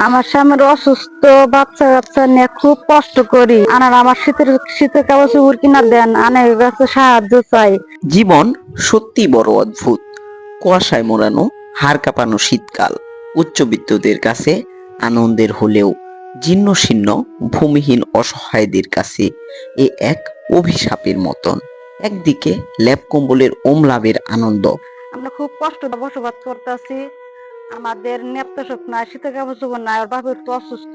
আমার স্বামীর অসুস্থ, বাচ্চা কাচ্চা নিয়ে খুব কষ্ট করি। আমার শীতের শীতের কাপড় চোপড় কিনা দেন, আনের কাছে সাহায্য চাই। জীবন সত্যি বড় অদ্ভুত। কুয়াশায় মোড়ানো, হাড় কাঁপানো শীতকাল উচ্চবিত্তদের কাছে আনন্দের হলেও জীর্ণ শীর্ণ ভূমিহীন অসহায়দের কাছে এ এক অভিশাপের মতন। একদিকে ল্যাপ কম্বলের লাভের আনন্দ, আমরা খুব কষ্ট বসবাস করতেছি। আমাদের নেপ্তশক নাই, শীতের কাপড় চোপড় নাই, আর বাপের তো অসুস্থ,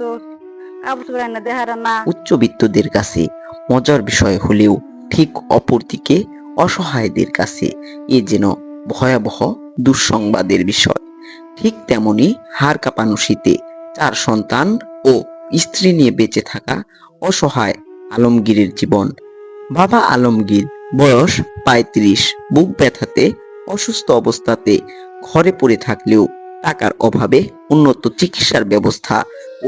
কাপড় চোপড় এনে দেহারা না। উচ্চবিত্তদের কাছে মজার বিষয় হলেও ঠিক অপরদিকে অসহায়দের কাছে এ যেন ভয়াবহ দুঃসংবাদের বিষয়। ঠিক তেমনি হাড় কাঁপানো শীতে 4 সন্তান ও স্ত্রী নিয়ে বেঁচে থাকা অসহায় আলমগীরের জীবন। বাবা আলমগীর, বয়স 35, বুক ব্যথাতে অসুস্থ অবস্থাতে ঘরে পড়ে থাকলেও টাকার অভাবে উন্নত চিকিৎসার ব্যবস্থা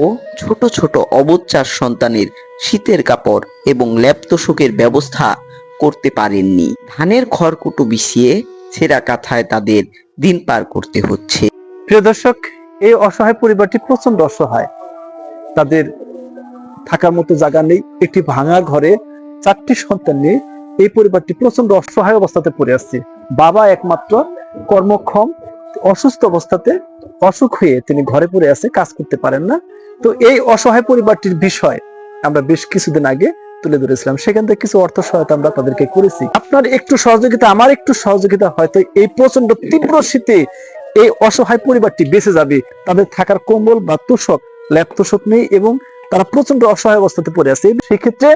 ও ছোট ছোট অবচ্চার সন্তানের শীতের কাপড় এবং ল্যাপ তোশকের ব্যবস্থা করতে পারেননি। ধানের খড়কুটো বিছিয়ে ছেঁড়া কাঁথায় তাদের দিন পার করতে হচ্ছে। প্রিয় দর্শক, এই অসহায় পরিবারটি প্রচন্ড অসহায়। তাদের থাকার মতো জায়গা নেই। একটি ভাঙা ঘরে 4টি সন্তান নিয়ে এই পরিবারটি প্রচন্ড অসহায় অবস্থাতে পড়ে আসছে। বাবা একমাত্র কর্মক্ষম, অসুস্থ অবস্থাতে অসুখ হয়ে তিনি ঘরে পড়ে আছে, কাজ করতে পারেন না। তো এই অসহায় পরিবারটির বিষয় আমরা বেশ কিছুদিন আগে তুলে ধরেছিলাম, সেখান থেকে কিছু অর্থ সহায়তা আমরা তাদেরকে করেছি। আপনার একটু সহযোগিতা, আমার একটু সহযোগিতা, হয়তো এই প্রচন্ড তীব্র শীতে এই অসহায় পরিবারটি বেঁচে যাবে। তাদের থাকার কম্বল বা তোষক, ল্যাপ তোষক নেই এবং তারা প্রচন্ড অসহায় অবস্থাতে পড়ে আছে। সেক্ষেত্রে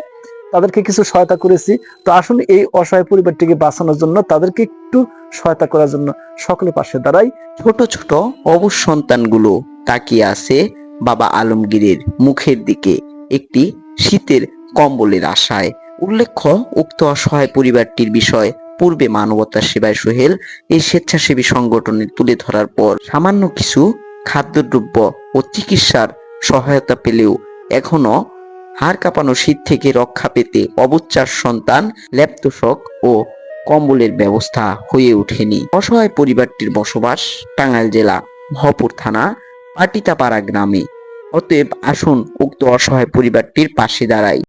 তাদেরকে কিছু সহায়তা করেছি। তো আসলে এই অসহায় পরিবারটিকে বাঁচানোর জন্য, তাদেরকে একটু সহায়তা করার জন্য সকলে পাশে দাঁড়াই। ছোট ছোট অবুঝ সন্তানগুলো তাকিয়ে আছে বাবা আলমগীরের মুখের দিকে একটি শীতের কম্বলের আশায়। উল্লেখ্য, উক্ত অসহায় পরিবারটির বিষয় পূর্বে মানবতার সেবায় সোহেল এই স্বেচ্ছাসেবী সংগঠনের তুলে ধরার পর সামান্য কিছু খাদ্যদ্রব্য ও চিকিৎসার সহায়তা পেলেও এখনো হাড় কাঁপানো শীত থেকে রক্ষা পেতে অবচ্চার সন্তান, ল্যাপ তোশক ও কম্বলের ব্যবস্থা হয়ে ওঠেনি। অসহায় পরিবারটির বসবাস টাঙ্গাইল জেলা ভরপুর থানা পাটিতাপাড়া গ্রামে। অতএব আসুন উক্ত অসহায় পরিবারটির পাশে দাঁড়াই।